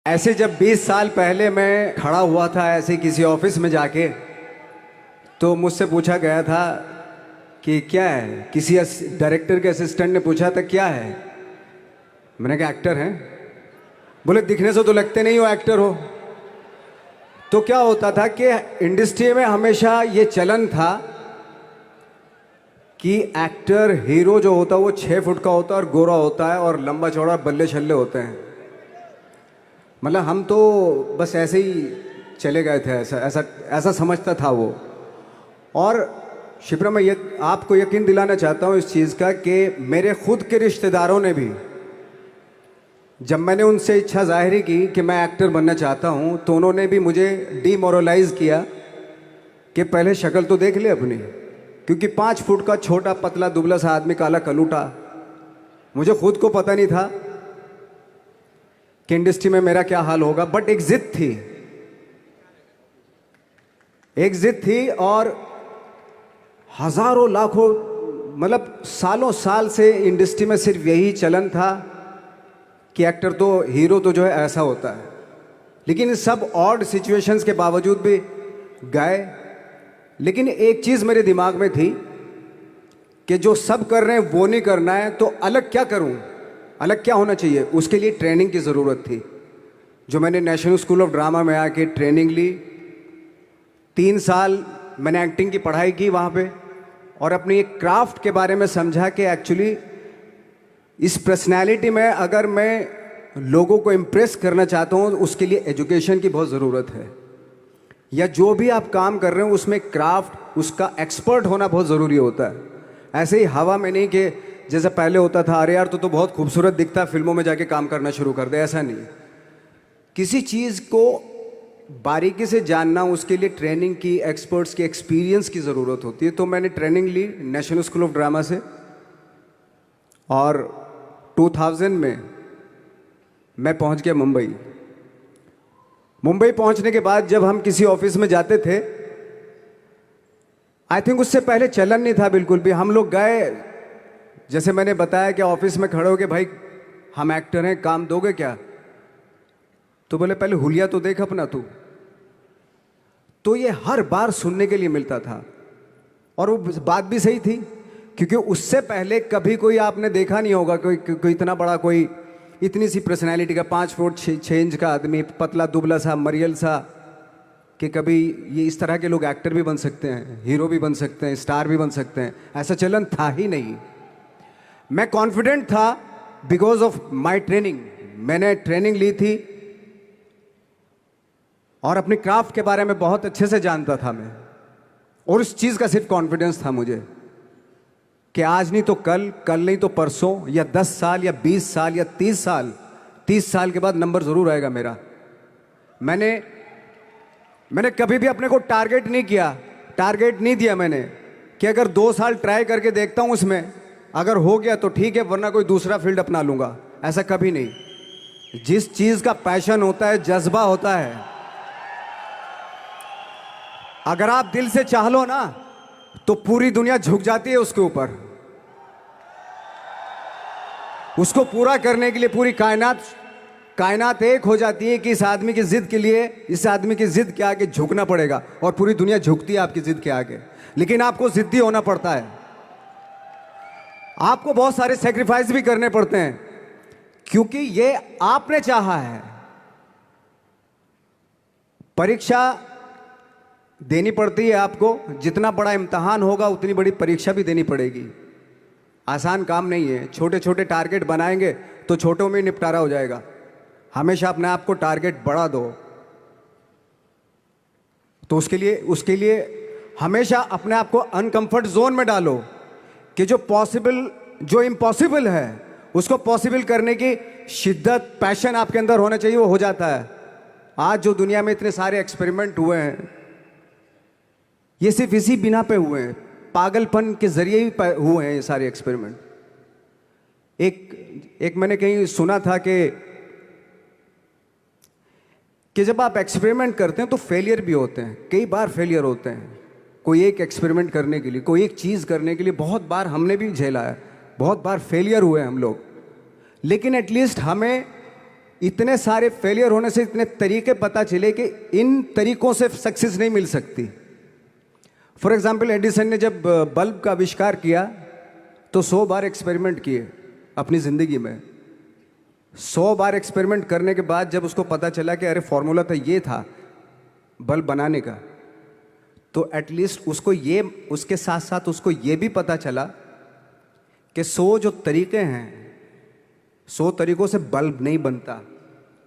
ऐसे जब 20 साल पहले मैं खड़ा हुआ था ऐसे किसी ऑफिस में जाके, तो मुझसे पूछा गया था कि क्या है। किसी डायरेक्टर के असिस्टेंट ने पूछा था क्या है। मैंने कहा एक्टर हैं। बोले दिखने से तो लगते नहीं हो एक्टर हो। तो क्या होता था कि इंडस्ट्री में हमेशा ये चलन था कि एक्टर हीरो जो होता है वो 6 फुट का होता है और गोरा होता है और लंबा चौड़ा बल्ले छल्ले होते हैं। मतलब हम तो बस ऐसे ही चले गए थे, ऐसा ऐसा ऐसा समझता था वो। और शिप्रा, मैं ये आपको यकीन दिलाना चाहता हूँ इस चीज़ का कि मेरे खुद के रिश्तेदारों ने भी, जब मैंने उनसे इच्छा जाहिर की कि मैं एक्टर बनना चाहता हूँ, तो उन्होंने भी मुझे डीमोरलाइज किया कि पहले शक्ल तो देख ले अपनी। क्योंकि 5 फुट का छोटा पतला दुबला सा आदमी, काला कलूटा, मुझे खुद को पता नहीं था कि इंडस्ट्री में मेरा क्या हाल होगा। बट एक जिद थी, एक जिद थी। और हजारों लाखों, मतलब सालों साल से इंडस्ट्री में सिर्फ यही चलन था कि एक्टर तो, हीरो तो जो है ऐसा होता है। लेकिन इन सब ऑड सिचुएशंस के बावजूद भी गए। लेकिन एक चीज़ मेरे दिमाग में थी कि जो सब कर रहे हैं वो नहीं करना है, तो अलग क्या करूं, अलग क्या होना चाहिए। उसके लिए ट्रेनिंग की ज़रूरत थी, जो मैंने नेशनल स्कूल ऑफ ड्रामा में आके ट्रेनिंग ली। 3 साल मैंने एक्टिंग की पढ़ाई की वहाँ पे, और अपनी एक क्राफ्ट के बारे में समझा कि एक्चुअली इस पर्सनैलिटी में अगर मैं लोगों को इम्प्रेस करना चाहता हूँ, उसके लिए एजुकेशन की बहुत ज़रूरत है। या जो भी आप काम कर रहे हो उसमें क्राफ्ट, उसका एक्सपर्ट होना बहुत ज़रूरी होता है। ऐसे ही हवा में नहीं कि जैसे पहले होता था, अरे यार तो बहुत खूबसूरत दिखता है, फिल्मों में जाके काम करना शुरू कर दे। ऐसा नहीं, किसी चीज़ को बारीकी से जानना, उसके लिए ट्रेनिंग की, एक्सपर्ट्स की, एक्सपीरियंस की ज़रूरत होती है। तो मैंने ट्रेनिंग ली नेशनल स्कूल ऑफ ड्रामा से, और 2000 में मैं पहुंच गया मुंबई। मुंबई पहुंचने के बाद जब हम किसी ऑफिस में जाते थे, आई थिंक उससे पहले चलन नहीं था बिल्कुल भी। हम लोग गए, जैसे मैंने बताया कि ऑफिस में खड़े हो के, भाई हम एक्टर हैं, काम दोगे क्या। तो बोले पहले हुलिया तो देख अपना तू। तो ये हर बार सुनने के लिए मिलता था, और वो बात भी सही थी, क्योंकि उससे पहले कभी कोई आपने देखा नहीं होगा कोई इतना बड़ा, कोई इतनी सी पर्सनैलिटी का 5 फुट 6 इंच का आदमी, पतला दुबला सा मरियल सा, कि कभी ये इस तरह के लोग एक्टर भी बन सकते हैं, हीरो भी बन सकते हैं, स्टार भी बन सकते हैं। ऐसा चलन था ही नहीं। मैं कॉन्फिडेंट था बिकॉज ऑफ माई ट्रेनिंग। मैंने ट्रेनिंग ली थी और अपनी क्राफ्ट के बारे में बहुत अच्छे से जानता था मैं, और उस चीज़ का सिर्फ कॉन्फिडेंस था मुझे कि आज नहीं तो कल, कल नहीं तो परसों, या 10 साल या 20 साल या 30 साल, 30 साल के बाद नंबर ज़रूर आएगा मेरा। मैंने कभी भी अपने को टारगेट नहीं किया, टारगेट नहीं दिया मैंने कि अगर 2 साल ट्राई करके देखता हूँ उसमें, अगर हो गया तो ठीक है, वरना कोई दूसरा फील्ड अपना लूँगा। ऐसा कभी नहीं। जिस चीज़ का पैशन होता है, जज्बा होता है, अगर आप दिल से चाह लो ना, तो पूरी दुनिया झुक जाती है उसके ऊपर। उसको पूरा करने के लिए पूरी कायनात एक हो जाती है कि इस आदमी की जिद के लिए, इस आदमी की जिद के आगे झुकना पड़ेगा, और पूरी दुनिया झुकती है आपकी जिद के आगे। लेकिन आपको जिद्दी होना पड़ता है, आपको बहुत सारे सेक्रीफाइस भी करने पड़ते हैं, क्योंकि ये आपने चाहा है। परीक्षा देनी पड़ती है आपको, जितना बड़ा इम्तहान होगा उतनी बड़ी परीक्षा भी देनी पड़ेगी। आसान काम नहीं है। छोटे छोटे टारगेट बनाएंगे तो छोटों में निपटारा हो जाएगा। हमेशा अपने आप को टारगेट बढ़ा दो। तो उसके लिए हमेशा अपने आप को अनकंफर्ट जोन में डालो, कि जो इम्पॉसिबल है उसको पॉसिबल करने की शिद्दत, पैशन आपके अंदर होना चाहिए, वो हो जाता है। आज जो दुनिया में इतने सारे एक्सपेरिमेंट हुए हैं, ये सिर्फ इसी बिना पे हुए हैं, पागलपन के जरिए ही हुए हैं ये सारे एक्सपेरिमेंट। एक मैंने कहीं सुना था कि जब आप एक्सपेरिमेंट करते हैं तो फेलियर भी होते हैं, कई बार फेलियर होते हैं। कोई एक एक्सपेरिमेंट करने के लिए, कोई एक चीज़ करने के लिए बहुत बार हमने भी झेला है, बहुत बार फेलियर हुए हम लोग। लेकिन एटलीस्ट हमें इतने सारे फेलियर होने से इतने तरीके पता चले कि इन तरीकों से सक्सेस नहीं मिल सकती। फॉर एग्जाम्पल, एडिसन ने जब बल्ब का आविष्कार किया तो 100 बार एक्सपेरिमेंट किए अपनी ज़िंदगी में। 100 बार एक्सपेरिमेंट करने के बाद जब उसको पता चला कि अरे फॉर्मूला तो ये था बल्ब बनाने का, तो एटलीस्ट उसको ये, उसके साथ साथ उसको ये भी पता चला कि 100 जो तरीके हैं, 100 तरीकों से बल्ब नहीं बनता,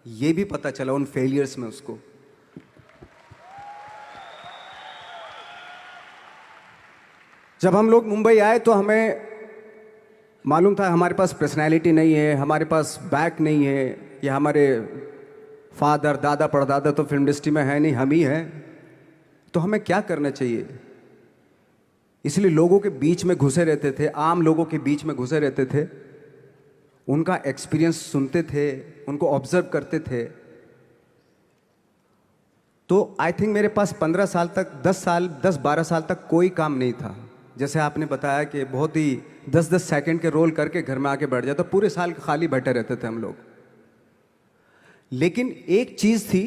ये भी पता चला उन फेलियर्स में उसको। जब हम लोग मुंबई आए तो हमें मालूम था हमारे पास पर्सनैलिटी नहीं है, हमारे पास बैक नहीं है, या हमारे फादर दादा परदादा तो फिल्म इंडस्ट्री में है नहीं, हम ही हैं, तो हमें क्या करना चाहिए। इसलिए लोगों के बीच में घुसे रहते थे, आम लोगों के बीच में घुसे रहते थे, उनका एक्सपीरियंस सुनते थे, उनको ऑब्जर्व करते थे। तो आई थिंक मेरे पास 15 साल तक, 10-12 साल तक कोई काम नहीं था। जैसे आपने बताया कि बहुत ही 10-10 सेकंड के रोल करके घर में आके बैठ जाए, तो पूरे साल खाली बैठे रहते थे हम लोग। लेकिन एक चीज़ थी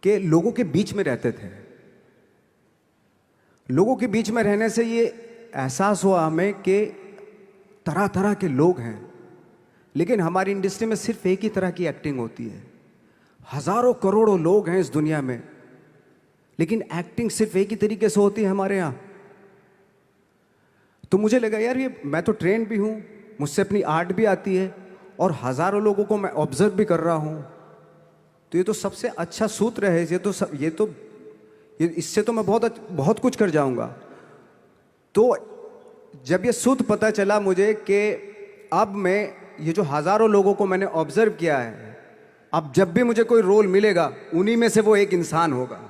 कि लोगों के बीच में रहते थे। लोगों के बीच में रहने से ये एहसास हुआ हमें कि तरह तरह के लोग हैं, लेकिन हमारी इंडस्ट्री में सिर्फ एक ही तरह की एक्टिंग होती है। हजारों करोड़ों लोग हैं इस दुनिया में, लेकिन एक्टिंग सिर्फ एक ही तरीके से होती है हमारे यहाँ। तो मुझे लगा यार, ये मैं तो ट्रेन भी हूँ, मुझसे अपनी आर्ट भी आती है, और हजारों लोगों को मैं ऑब्जर्व भी कर रहा हूँ, तो ये तो सबसे अच्छा सूत्र है। ये इससे तो मैं बहुत कुछ कर जाऊँगा। तो जब ये सूत्र पता चला मुझे कि अब मैं ये जो हजारों लोगों को मैंने ऑब्जर्व किया है, अब जब भी मुझे कोई रोल मिलेगा उन्हीं में से वो एक इंसान होगा।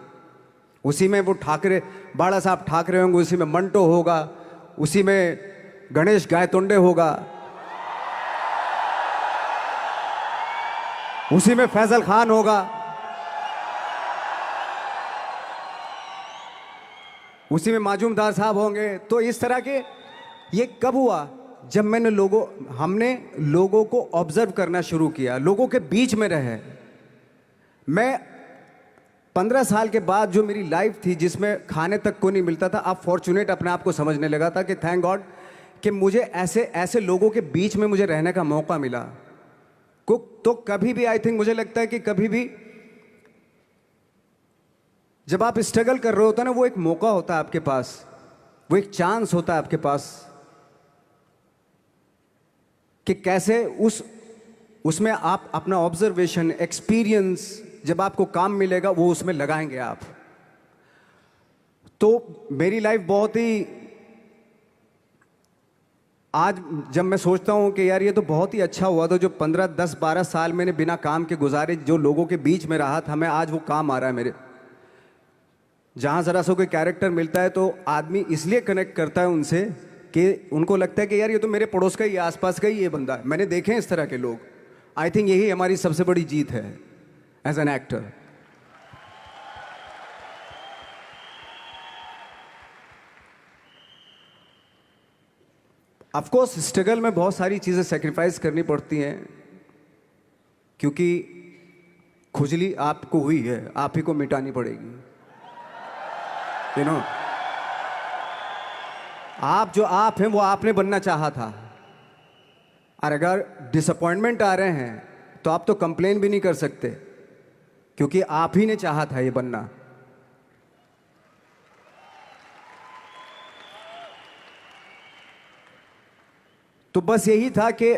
उसी में वो ठाकरे, बाला साहब ठाकरे होंगे, उसी में मंटो होगा, उसी में गणेश गायतोंडे होगा, उसी में फैजल खान होगा, उसी में माजूमदार साहब होंगे। तो इस तरह के, ये कब हुआ? जब हमने लोगों को ऑब्जर्व करना शुरू किया, लोगों के बीच में रहे। मैं 15 साल के बाद जो मेरी लाइफ थी, जिसमें खाने तक को नहीं मिलता था, अब फॉर्चुनेट अपने आप को समझने लगा था कि थैंक गॉड कि मुझे ऐसे लोगों के बीच में मुझे रहने का मौका मिला। तो कभी भी, आई थिंक मुझे लगता है कि कभी भी जब आप स्ट्रगल कर रहे होते हैं ना, वो एक मौका होता है आपके पास, वो एक चांस होता है आपके पास कि कैसे उसमें आप अपना ऑब्जर्वेशन, एक्सपीरियंस, जब आपको काम मिलेगा वो उसमें लगाएंगे आप। तो मेरी लाइफ बहुत ही, आज जब मैं सोचता हूँ कि यार ये तो बहुत ही अच्छा हुआ, तो जो 15, 10, 12 साल मैंने बिना काम के गुजारे, जो लोगों के बीच में रहा था मैं, आज वो काम आ रहा है मेरे। जहाँ ज़रा सा कोई कैरेक्टर मिलता है तो आदमी इसलिए कनेक्ट करता है उनसे कि उनको लगता है कि यार ये तो मेरे पड़ोस का ही, आसपास का ही ये बंदा है। मैंने देखे हैं इस तरह के लोग। आई थिंक यही हमारी सबसे बड़ी जीत है as an actor. Of course struggle में बहुत सारी चीज़ें सेक्रीफाइस करनी पड़ती हैं, क्योंकि खुजली आपको हुई है, आप ही को मिटानी पड़ेगी। यू नो, आप जो आप हैं वो आपने बनना चाहा था, और अगर डिसअपॉइंटमेंट आ रहे हैं तो आप तो कंप्लेन भी नहीं कर सकते, क्योंकि आप ही ने चाहा था ये बनना। तो बस यही था कि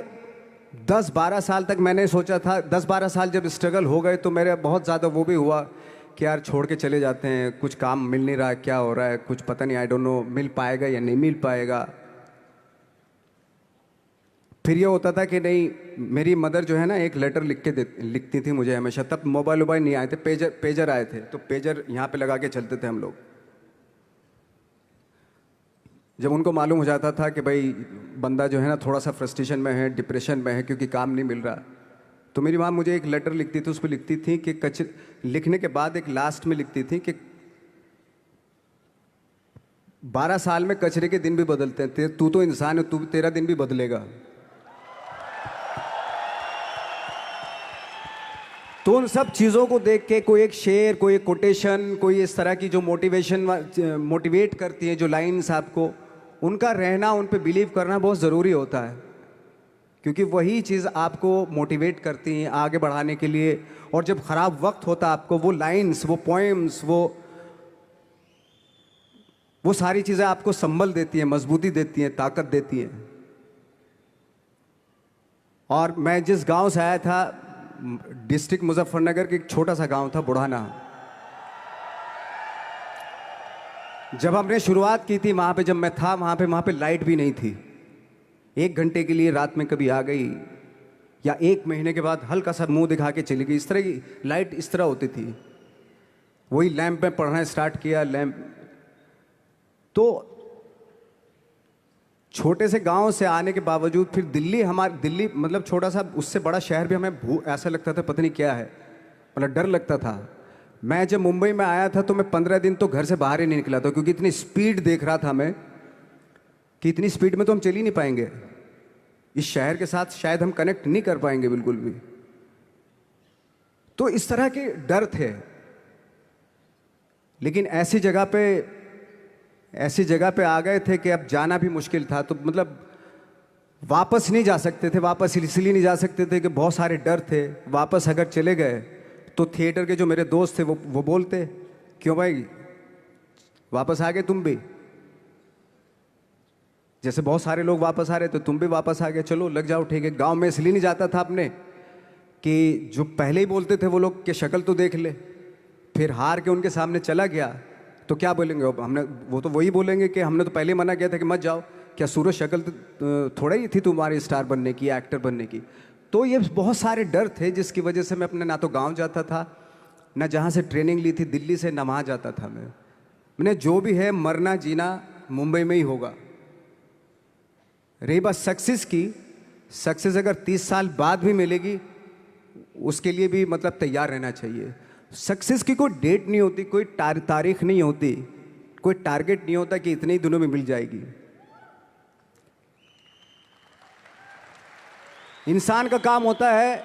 10-12 साल तक मैंने सोचा था, 10-12 साल जब स्ट्रगल हो गए तो मेरे बहुत ज़्यादा वो भी हुआ कि यार छोड़ के चले जाते हैं, कुछ काम मिल नहीं रहा है, क्या हो रहा है कुछ पता नहीं, आई डोंट नो मिल पाएगा या नहीं मिल पाएगा। फिर ये होता था कि नहीं, मेरी मदर जो है ना एक लेटर लिखती थी मुझे हमेशा। तब मोबाइल नहीं आए थे, पेजर आए थे, तो पेजर यहाँ पे लगा के चलते थे हम लोग। जब उनको मालूम हो जाता था कि भाई बंदा जो है ना थोड़ा सा फ्रस्ट्रेशन में है, डिप्रेशन में है, क्योंकि काम नहीं मिल रहा, तो मेरी माँ मुझे एक लेटर लिखती थी। उसमें लिखती थी कि लिखने के बाद एक लास्ट में लिखती थी कि 12 साल में कचरे के दिन भी बदलते हैं, तू तो इंसान है, तेरा दिन भी बदलेगा। तो उन सब चीज़ों को देख के कोई एक शेर, कोई एक कोटेशन, कोई इस तरह की जो मोटिवेट करती हैं जो लाइंस आपको, उनका रहना, उन पे बिलीव करना बहुत ज़रूरी होता है, क्योंकि वही चीज़ आपको मोटिवेट करती हैं आगे बढ़ाने के लिए। और जब ख़राब वक्त होता है आपको, वो लाइंस, वो पोएम्स, वो सारी चीज़ें आपको संबल देती हैं, मजबूती देती हैं, ताकत देती हैं। और मैं जिस गांव से आया था, डिस्ट्रिक्ट मुजफ्फरनगर के एक छोटा सा गांव था बुढ़ाना। जब हमने शुरुआत की थी वहाँ पे, जब मैं था वहाँ पे लाइट भी नहीं थी। 1 घंटे के लिए रात में कभी आ गई, या 1 महीने के बाद हल्का सा मुंह दिखा के चली गई। इस तरह की लाइट इस तरह होती थी। वही लैंप में पढ़ना स्टार्ट किया, लैंप। तो छोटे से गांव से आने के बावजूद फिर दिल्ली मतलब छोटा सा, उससे बड़ा शहर भी हमें ऐसा लगता था पता नहीं क्या है, मतलब डर लगता था। मैं जब मुंबई में आया था तो मैं 15 दिन तो घर से बाहर ही नहीं निकला था, क्योंकि इतनी स्पीड देख रहा था मैं कि इतनी स्पीड में तो हम चल ही नहीं पाएंगे, इस शहर के साथ शायद हम कनेक्ट नहीं कर पाएंगे बिल्कुल भी। तो इस तरह के डर थे। लेकिन ऐसी जगह पे आ गए थे कि अब जाना भी मुश्किल था। तो मतलब वापस नहीं जा सकते थे। वापस इसलिए नहीं जा सकते थे कि बहुत सारे डर थे। वापस अगर चले गए तो थिएटर के जो मेरे दोस्त थे वो बोलते, क्यों भाई वापस आ गए तुम भी, जैसे बहुत सारे लोग वापस आ रहे तो तुम भी वापस आ गए, चलो लग जाओ ठीक है। गांव में इसलिए नहीं जाता था अपने कि जो पहले ही बोलते थे वो लोग कि शक्ल तो देख ले, फिर हार के उनके सामने चला गया तो क्या बोलेंगे हमने, वो तो वही बोलेंगे कि हमने तो पहले मना किया था कि मत जाओ, क्या सूरज शक्ल तो थोड़ा ही थी तुम्हारी स्टार बनने की, एक्टर बनने की। तो ये बहुत सारे डर थे जिसकी वजह से मैं अपने ना तो गांव जाता था, ना जहाँ से ट्रेनिंग ली थी दिल्ली से, ना वहाँ जाता था। मैंने जो भी है मरना जीना मुंबई में ही होगा। रही बात सक्सेस की, सक्सेस अगर 30 साल बाद भी मिलेगी उसके लिए भी मतलब तैयार रहना चाहिए। सक्सेस की कोई डेट नहीं होती, कोई तारीख नहीं होती, कोई टारगेट नहीं होता कि इतने ही दिनों में मिल जाएगी। इंसान का काम होता है,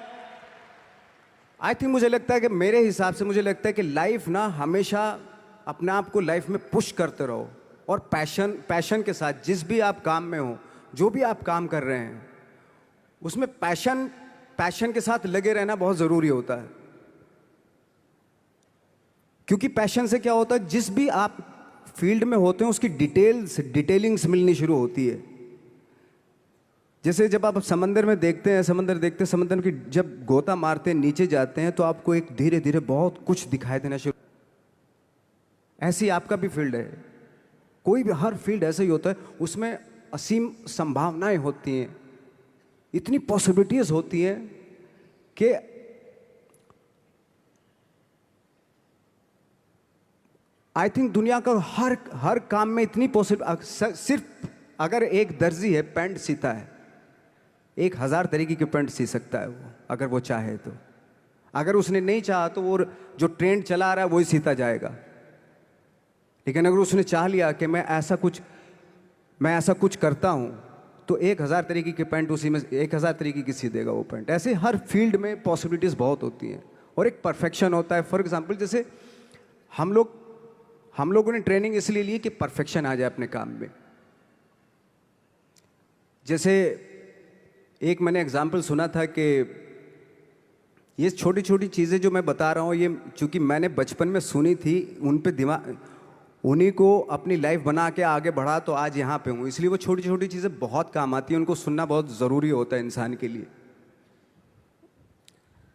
आई थिंक मुझे लगता है कि मेरे हिसाब से मुझे लगता है कि लाइफ ना हमेशा अपने आप को लाइफ में पुश करते रहो, और पैशन के साथ जिस भी आप काम में हो, जो भी आप काम कर रहे हैं उसमें पैशन के साथ लगे रहना बहुत ज़रूरी होता है। क्योंकि पैशन से क्या होता है, जिस भी आप फील्ड में होते हैं उसकी डिटेलिंग्स मिलनी शुरू होती है। जैसे जब आप समंदर में देखते हैं, समंदर की जब गोता मारते हैं, नीचे जाते हैं तो आपको एक धीरे धीरे बहुत कुछ दिखाई देना शुरू। ऐसी आपका भी फील्ड है, कोई भी हर फील्ड ऐसा ही होता है, उसमें असीम संभावनाएं होती हैं, इतनी पॉसिबिलिटीज होती हैं कि आई थिंक दुनिया का हर काम में इतनी सिर्फ अगर एक दर्जी है पैंट सीता है, 1000 तरीके की पैंट सी सकता है वो, अगर वो चाहे तो। अगर उसने नहीं चाहा तो वो जो ट्रेंड चला आ रहा है वही सीता जाएगा। लेकिन अगर उसने चाह लिया कि मैं ऐसा कुछ करता हूँ, तो 1000 तरीके की पैंट उसी में 1000 तरीके की सी देगा वो पैंट। ऐसे हर फील्ड में पॉसिबिलिटीज़ बहुत होती हैं और एक परफेक्शन होता है। फॉर एग्जांपल जैसे हम लोगों ने ट्रेनिंग इसलिए ली कि परफेक्शन आ जाए अपने काम में। जैसे एक मैंने एग्जांपल सुना था कि ये छोटी छोटी चीज़ें जो मैं बता रहा हूँ, ये चूँकि मैंने बचपन में सुनी थी, उन पे दिमाग, उन्हीं को अपनी लाइफ बना के आगे बढ़ा तो आज यहाँ पे हूँ। इसलिए वो छोटी छोटी चीज़ें बहुत काम आती हैं, उनको सुनना बहुत ज़रूरी होता है इंसान के लिए।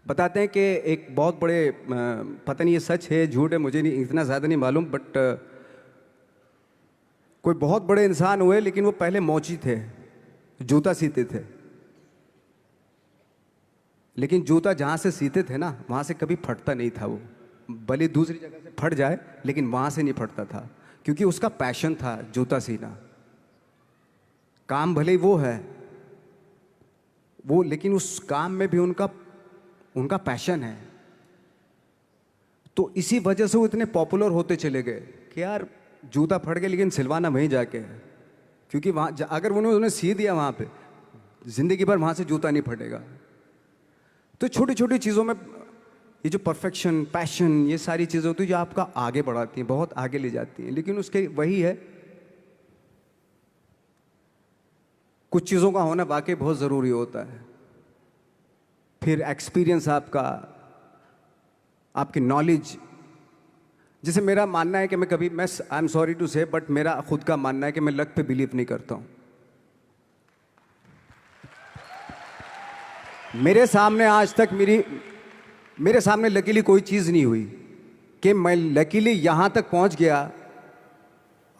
बताते हैं कि एक बहुत बड़े, पता नहीं ये सच है झूठ है, मुझे नहीं इतना ज़्यादा नहीं मालूम, बट कोई बहुत बड़े इंसान हुए, लेकिन वो पहले मोची थे, जूता सीते थे। लेकिन जूता जहाँ से सीते थे ना, वहाँ से कभी फटता नहीं था वो, भले दूसरी जगह से फट जाए लेकिन वहाँ से नहीं फटता था, क्योंकि उसका पैशन था जूता सीना। काम भले ही वो है वो, लेकिन उस काम में भी उनका पैशन है। तो इसी वजह से वो इतने पॉपुलर होते चले गए कि यार जूता फट गया लेकिन सिलवाना वहीं जाके है, क्योंकि वहाँ अगर उन्होंने सी दिया वहाँ पे, जिंदगी भर वहाँ से जूता नहीं फटेगा। तो छोटी छोटी चीज़ों में ये जो परफेक्शन, पैशन, ये सारी चीज़ें होती हैं जो आपका आगे बढ़ाती हैं, बहुत आगे ले जाती हैं। लेकिन उसके वही है, कुछ चीज़ों का होना वाकई बहुत ज़रूरी होता है। फिर एक्सपीरियंस आपका, आपकी नॉलेज। जैसे मेरा मानना है कि मैं आई एम सॉरी टू से, बट मेरा खुद का मानना है कि मैं लक पे बिलीव नहीं करता हूँ। मेरे सामने आज तक मेरे सामने लकीली कोई चीज़ नहीं हुई कि मैं लकीली यहाँ तक पहुँच गया।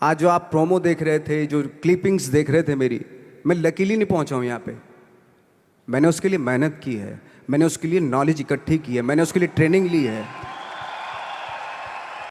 आज जो आप प्रोमो देख रहे थे, जो क्लिपिंग्स देख रहे थे मेरी, मैं लकीली नहीं पहुँचा हूँ यहाँ पे। मैंने उसके लिए मेहनत की है, मैंने उसके लिए नॉलेज इकट्ठी की है, मैंने उसके लिए ट्रेनिंग ली है।